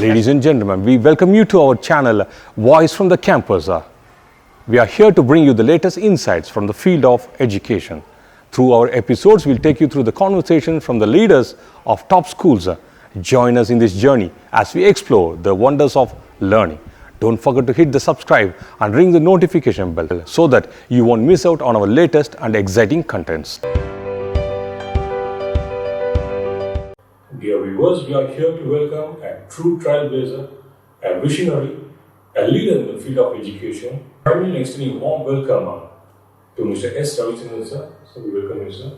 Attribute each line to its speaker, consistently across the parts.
Speaker 1: Ladies and gentlemen, we welcome you to our channel, Voice from the Campus. We are here to bring you the latest insights from the field of education. Through our episodes, we'll take you through the conversation from the leaders of top schools. Join us in this journey as we explore the wonders of learning. Don't forget to hit the subscribe and ring the notification bell so that you won't miss out on our latest and exciting contents.
Speaker 2: Dear viewers, we are here to welcome a true trailblazer, a visionary, a leader in the field of education. I will extend a warm welcome to Mr. S.Ravichandran, sir. So we welcome you, sir.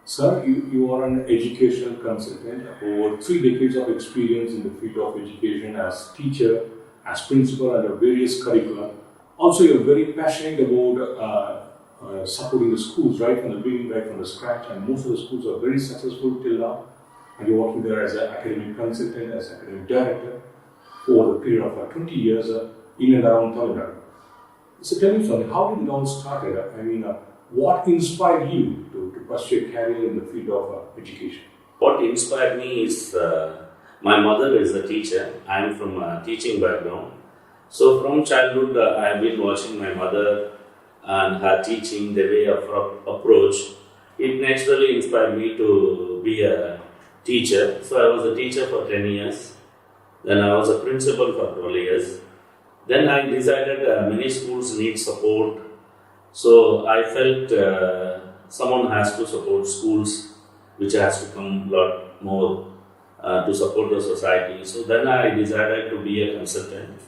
Speaker 2: Sir, you are an educational consultant, over 3 decades of experience in the field of education as teacher, as principal under various curricula. Also, you are very passionate about supporting the schools right from the beginning, right from the scratch, and most of the schools are very successful till now. And you're working there as an academic consultant, as academic director for the period of 20 years in and around Tamil Nadu. So tell me something, how did it all started? What inspired you to pursue a career in the field of education?
Speaker 3: What inspired me is my mother is a teacher. I am from a teaching background. So from childhood, I have been watching my mother and her teaching, the way of approach. It naturally inspired me to be a teacher. So I was a teacher for 10 years. Then I was a principal for 12 years. Then I decided many schools need support. So I felt someone has to support schools, which has to come a lot more to support the society. So then I decided to be a consultant.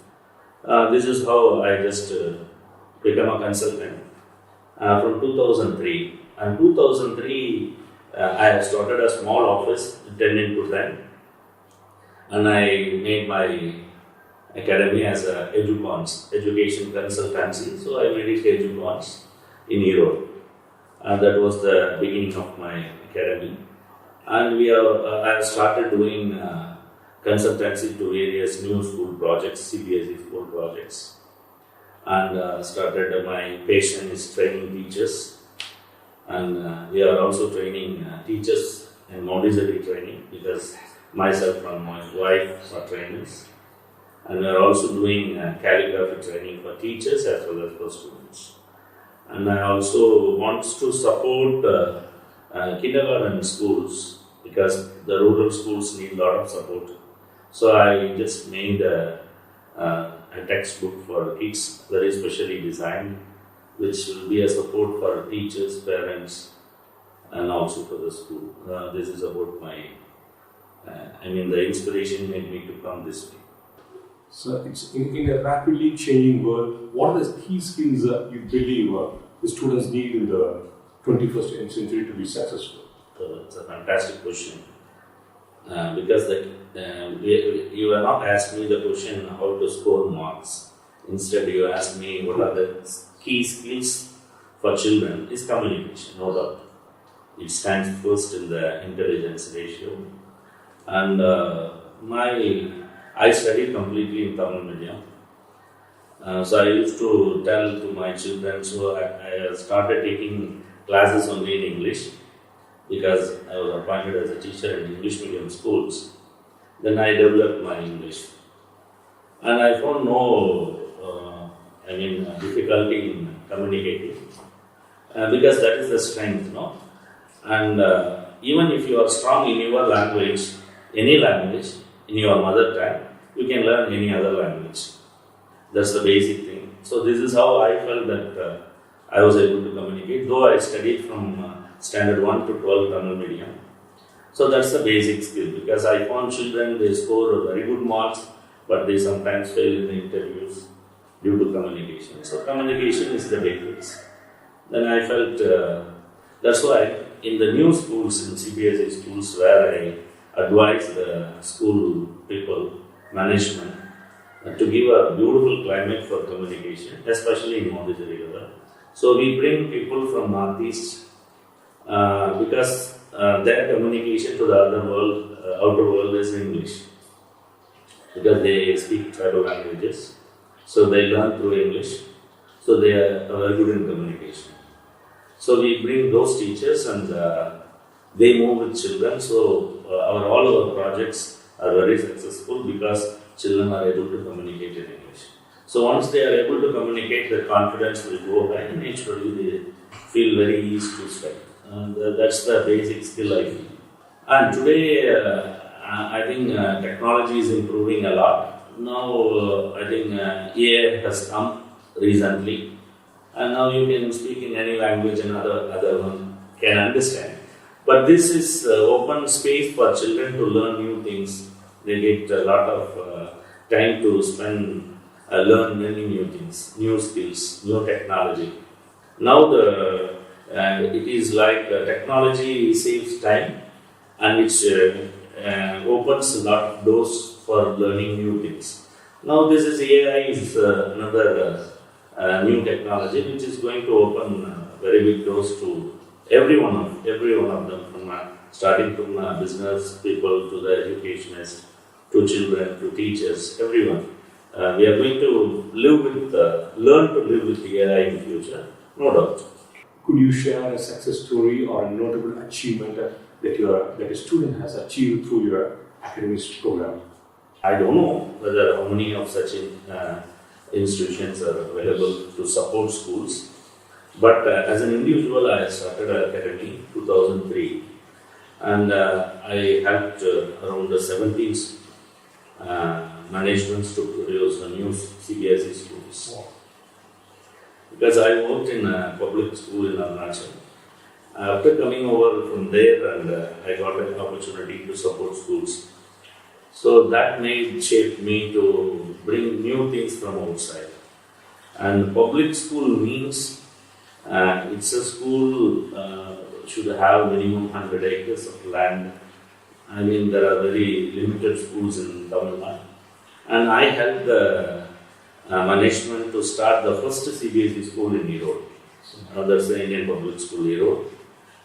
Speaker 3: This is how I just became a consultant from 2003. And 2003, I started a small office, 10 into 10, and I made my academy as a Educons, Education Consultancy. So I made it Educons in Europe, and that was the beginning of my academy. And I have started doing consultancy to various new school projects, CBSE school projects, and started my passion is training teachers. And we are also training teachers in Montessori training because myself and my wife are trainers. And we are also doing calligraphy training for teachers as well as for students. And I also want to support kindergarten schools because the rural schools need a lot of support. So I just made a textbook for kids, very specially designed, which will be a support for teachers, parents, and also for the school. This is about the inspiration made me to come this way.
Speaker 2: So it's in a rapidly changing world, what are the key skills that you believe the students need in the 21st century to be successful?
Speaker 3: It's a fantastic question. Because you have not asked me the question how to score marks. Instead, you asked me what are the key skills for children is communication, no doubt. It stands first in the intelligence ratio. And I studied completely in Tamil medium. So I used to tell to my children, so I started taking classes only in English because I was appointed as a teacher in English medium schools. Then I developed my English. And I found no difficulty in communicating because that is the strength, no? And even if you are strong in your language, any language, in your mother tongue, you can learn any other language. That's the basic thing. So this is how I felt that I was able to communicate, though I studied from standard 1 to 12 Tamil medium. So that's the basic skill because I found children, they score very good marks, but they sometimes fail in the interviews due to communication. So communication is the basics. Then I felt that's why in the new schools, in CBSE schools where I advise the school people, management, to give a beautiful climate for communication, especially in Montessori level. So we bring people from Northeast because their communication to the outer world is English because they speak tribal languages. So they learn through English. So they are very good in communication. So we bring those teachers and they move with children. So all our projects are very successful because children are able to communicate in English. So once they are able to communicate, the confidence will go high and naturally they feel very easy to study. And that's the basic skill I feel. And today, I think technology is improving a lot. Now, I think AI has come recently, and now you can speak in any language and other one can understand. But this is open space for children to learn new things. They get a lot of time to spend, learn many new things, new skills, new technology. Now it is like technology saves time, and which opens a lot of doors for learning new things. Now this is AI is another new technology which is going to open very big doors to every one of them, from starting from business people to the educationists, to children, to teachers, everyone. We are going to learn to live with AI in the future, no doubt.
Speaker 2: Could you share a success story or a notable achievement that a student has achieved through your academic program?
Speaker 3: I don't know whether how many of such institutions are available to support schools, but as an individual, I started an academy in 2003, and I helped around the 17 managements to produce the new CBSE schools.
Speaker 2: Wow.
Speaker 3: Because I worked in a public school in Arunachal. After coming over from there, and I got an opportunity to support schools. So that shaped me to bring new things from outside. And public school means it's a school should have minimum 100 acres of land. I mean, there are very limited schools in Tamil Nadu. And I helped the management to start the first CBSE school in Erode. That's the Indian Public School Erode.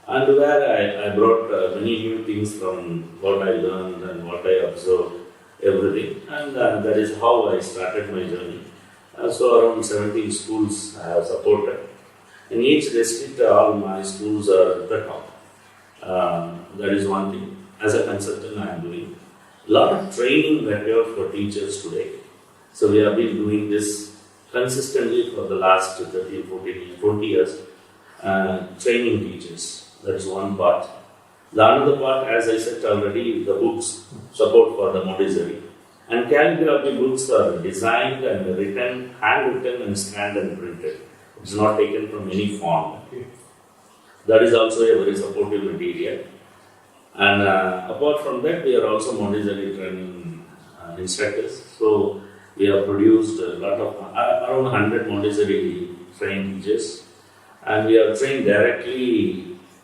Speaker 3: And where I brought many new things from what I learned and what I observed, everything. And that is how I started my journey. So around 17 schools I have supported. In each district, all my schools are at the top. That is one thing. As a consultant, I am doing a lot of training material for teachers today. So we have been doing this consistently for the last 13, 14, 20 years. Training teachers. That is one part. The another part, as I said already, the books, support for the Montessori. And calligraphy books are designed and written, handwritten and scanned and printed. It's not taken from any font.
Speaker 2: Okay.
Speaker 3: That is also a very supportive material. And apart from that, we are also Montessori training instructors. So we have produced a lot of, around 100 Montessori trained teachers. And we have trained directly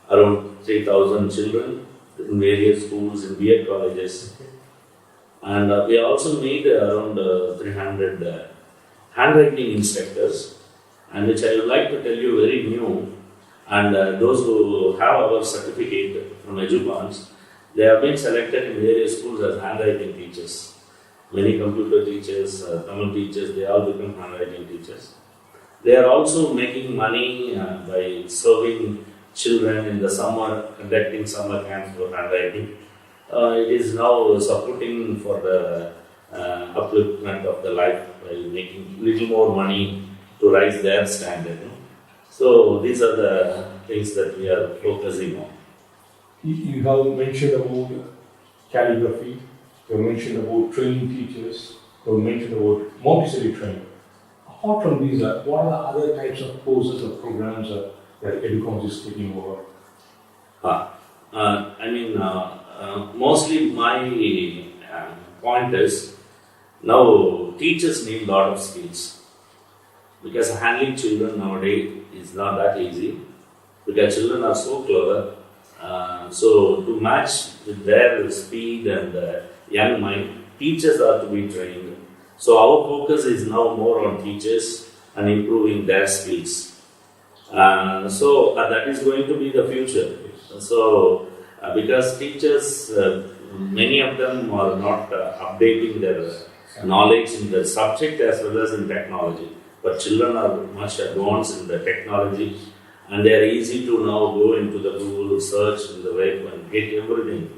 Speaker 3: around 3,000 children in various schools, in B.Ed colleges.
Speaker 2: Okay.
Speaker 3: And we also made around 300 handwriting instructors, and which I would like to tell you very new. And those who have our certificate from Educons, they have been selected in various schools as handwriting teachers. Many computer teachers, Tamil teachers, they all become handwriting teachers. They are also making money by serving children in the summer, conducting summer camps for handwriting. It is now supporting for the upliftment of the life by making little more money to rise their standard. So these are the things that we are focusing on.
Speaker 2: You have mentioned about calligraphy, you have mentioned about training teachers, you have mentioned about Montessori training. Apart from these, what are the other types of courses or programs that Educons is taking over?
Speaker 3: Mostly my point is, now teachers need a lot of skills. Because handling children nowadays is not that easy. Because children are so clever. So to match with their speed and young mind, teachers are to be trained. So our focus is now more on teachers and improving their skills. So that is going to be the future. So because teachers, many of them are not updating their knowledge in the subject as well as in technology. But children are much advanced in the technology, and they are easy to now go into the Google search in the web and get everything.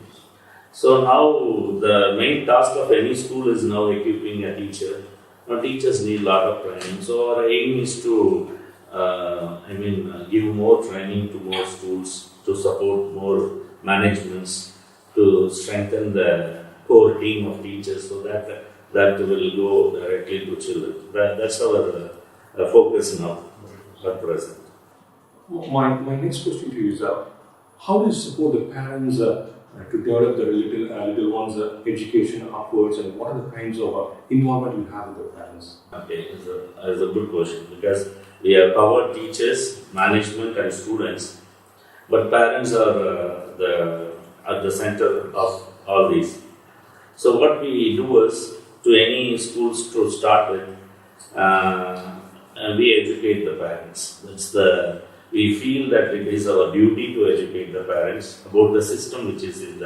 Speaker 3: So now the main task of any school is now equipping a teacher. Now teachers need a lot of training. So our aim is to, give more training to more schools, to support more managements, to strengthen the core team of teachers so that will go directly to children. That's our focus now at present.
Speaker 2: My next question to you is, how do you support the parents to develop the little ones' education upwards, and what are the kinds of involvement you have with the parents?
Speaker 3: Okay, it's a good question, because we have covered teachers, management and students, but parents are at the center of all these. So what we do is, to any schools to start with, we educate the parents. We feel that it is our duty to educate the parents about the system which is in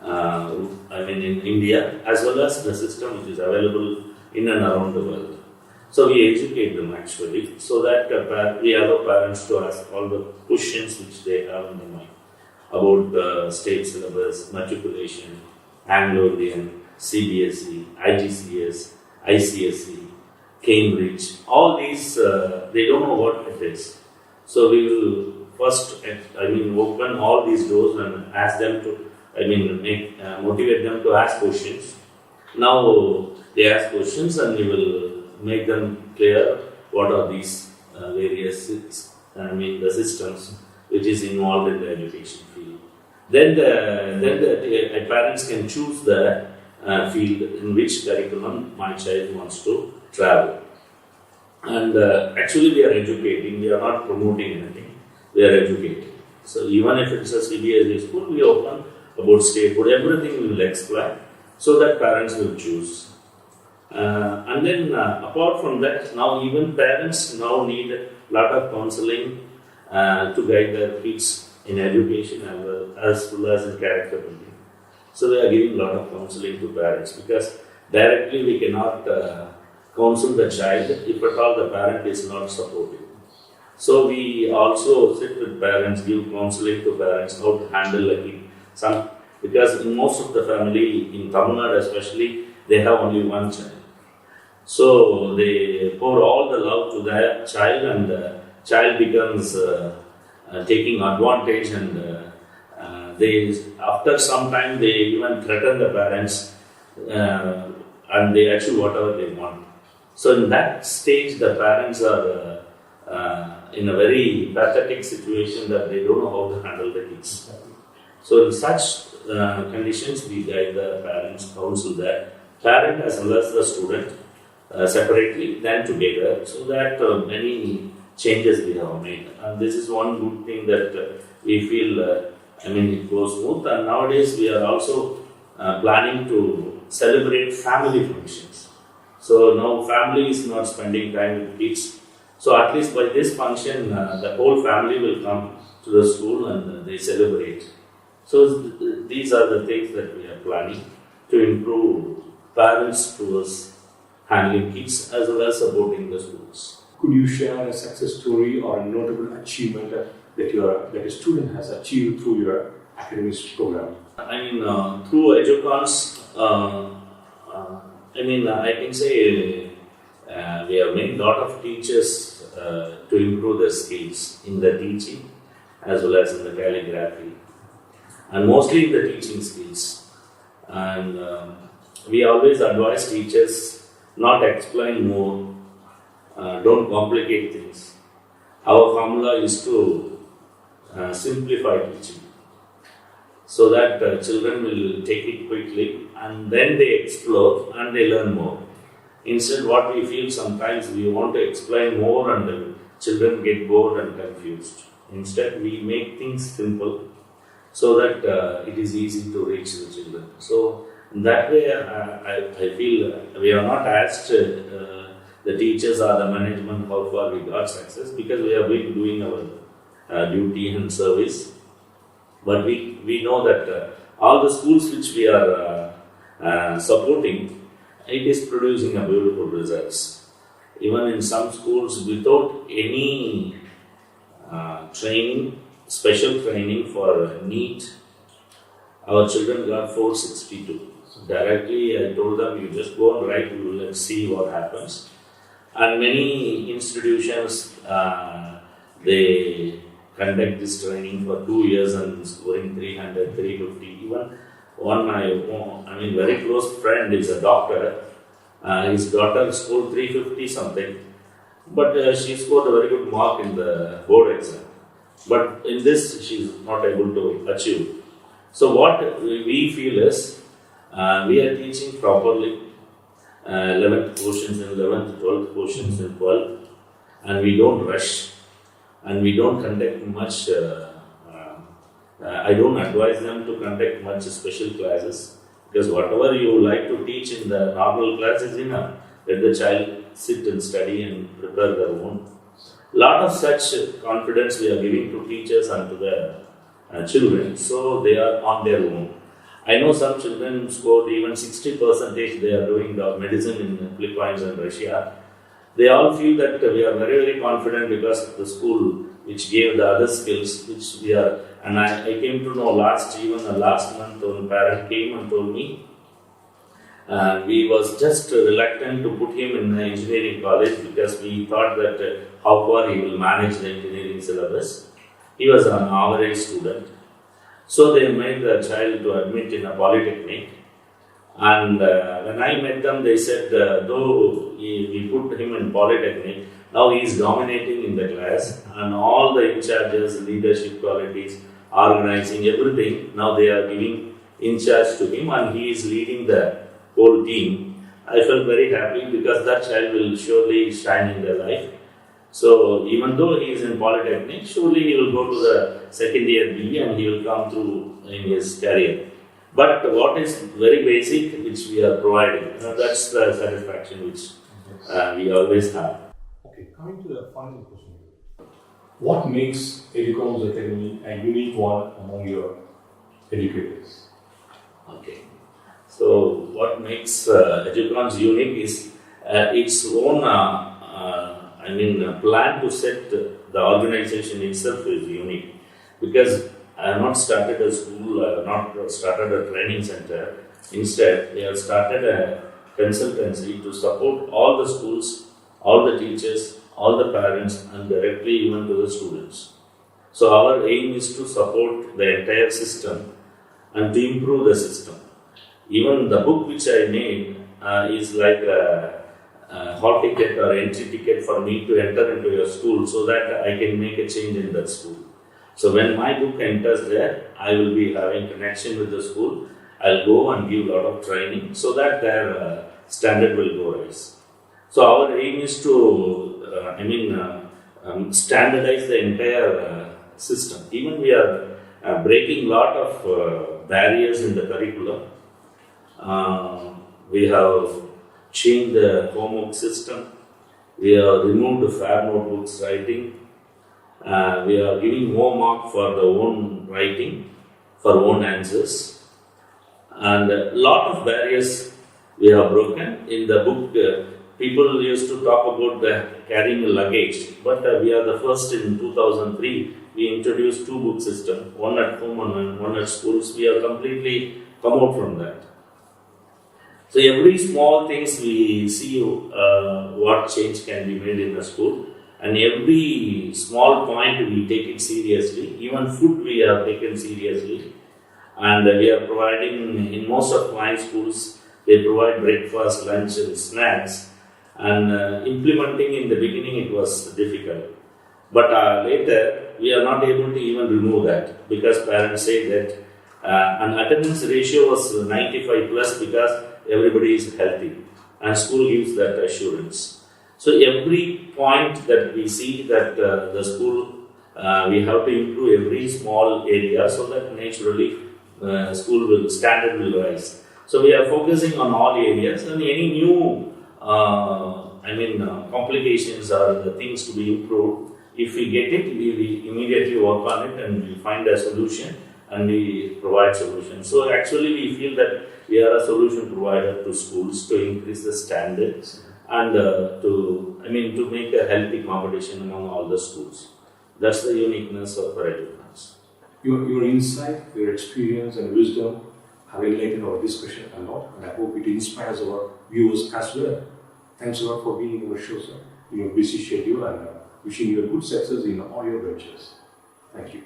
Speaker 3: in India, as well as the system which is available in and around the world. So we educate them actually, so that we allow parents to ask all the questions which they have in their mind about the state syllabus, matriculation, Anglo-Indian, CBSE, IGCS, ICSE, Cambridge. All these, they don't know what it is. So we will first, open all these doors and ask them to, motivate them to ask questions. Now they ask questions and we will make them clear what are these various, the systems which is involved in the education field. Then the parents can choose the field in which curriculum my child wants to travel. And actually we are educating, we are not promoting anything, we are educating. So even if it's a CBSE school, we open about statehood, everything we will explain so that parents will choose. And then apart from that, now even parents now need a lot of counseling to guide their kids in education as well as in character building. So we are giving a lot of counseling to parents, because directly we cannot counsel the child if at all the parent is not supportive. So we also sit with parents, give counseling to parents how to handle a kid. Because in most of the family, in Tamil Nadu especially, they have only one child. So they pour all the love to their child, and the child becomes taking advantage, and after some time they even threaten the parents and they achieve whatever they want. So in that stage, the parents are in a very pathetic situation that they don't know how to handle the kids. So in such conditions, we guide the parents, counsel the parent as well as the student separately, then together, so that many changes we have made. And this is one good thing that we feel, it goes smooth. And nowadays we are also planning to celebrate family functions. So now family is not spending time with kids. So at least by this function, the whole family will come to the school and they celebrate. So these are the things that we are planning to improve parents towards handling kids as well as supporting the schools.
Speaker 2: Could you share a success story or a notable achievement that a student has achieved through your academics program?
Speaker 3: Through Educons, I can say we have made a lot of teachers to improve their skills in the teaching as well as in the calligraphy, and mostly in the teaching skills. And we always advise teachers not explain more, don't complicate things. Our formula is to simplify teaching, so that children will take it quickly and then they explore and they learn more. Instead, what we feel sometimes, we want to explain more and the children get bored and confused. Instead, we make things simple so that it is easy to reach the children. So in that way, I feel we have not asked the teachers or the management how far we got success, because we have been doing our duty and service. But we know that all the schools which we are supporting, it is producing a beautiful results. Even in some schools, without any training, special training for NEET Our children got 462. Directly, I told them, you just go and write, let's see what happens. And many institutions, they conduct this training for 2 years and scoring 300, 350. Even one, very close friend is a doctor. His daughter scored 350 something, but she scored a very good mark in the board exam. But in this, she is not able to achieve. So what we feel is, we are teaching properly 11th portions in 11th, 12th portions in 12th, and we don't rush, and we don't conduct much, I don't advise them to conduct much special classes, because whatever you like to teach in the normal class is enough. Let the child sit and study and prepare their own. Lot of such confidence we are giving to teachers and to the children, so they are on their own. I know some children scored even 60%, they are doing the medicine in Philippines and Russia. They all feel that we are very, very confident because of the school which gave the other skills which we are. And I came to know last month when a parent came and told me, we was just reluctant to put him in the engineering college because we thought that how far he will manage the engineering syllabus. He was an average student. So they made the child to admit in a polytechnic. And when I met them, they said, though we put him in polytechnic, now he is dominating in the class, and all the in charges, leadership qualities, organizing, everything, now they are giving in charge to him, and he is leading the whole team. I felt very happy because that child will surely shine in their life. So even though he is in polytechnic, surely he will go to the second year B and he will come through in his career. But what is very basic, which we are providing, that's the satisfaction which we always have.
Speaker 2: Okay, coming to the final question. What makes Educons Academy a unique one among your educators?
Speaker 3: Okay. So what makes Educons unique is its own plan to set the organization itself is unique, because I have not started a school, I have not started a training center. Instead, we have started a consultancy to support all the schools, all the teachers, all the parents, and directly even to the students. So our aim is to support the entire system and to improve the system. Even the book which I made is like a hall ticket or entry ticket for me to enter into your school so that I can make a change in that school. So when my book enters there, I will be having connection with the school. I'll go and give a lot of training so that their standard will go rise. So our aim is to, standardize the entire system. Even we are breaking a lot of barriers in the curriculum. We have changed the homework system. We have removed the fair notebooks writing. We are giving more mark for the own writing, for own answers. And a lot of barriers we have broken. In the book, people used to talk about carrying a luggage, but we are the first in 2003. We introduced 2 book system, one at home and one at schools. We have completely come out from that. So every small things we see what change can be made in the school, and every small point we take it seriously. Even food we have taken seriously, and we are providing in most of my schools. They provide breakfast, lunch, and snacks. And implementing in the beginning it was difficult, but later we are not able to even remove that because parents say that an attendance ratio was 95 plus because everybody is healthy, and school gives that assurance. So every point that we see that the school, we have to improve every small area so that naturally school standard will rise. So we are focusing on all areas, and any new complications or the things to be improved. If we get it, we immediately work on it and we find a solution and we provide solutions. So actually we feel that we are a solution provider to schools to increase the standards and to make a healthy competition among all the schools. That's the uniqueness of our Educons.
Speaker 2: Your insight, your experience and wisdom have enlightened our discussion a lot, and I hope it inspires our viewers as well. Thanks a lot for being on our show, sir, in your busy schedule, and wishing you a good success in all your ventures. Thank you.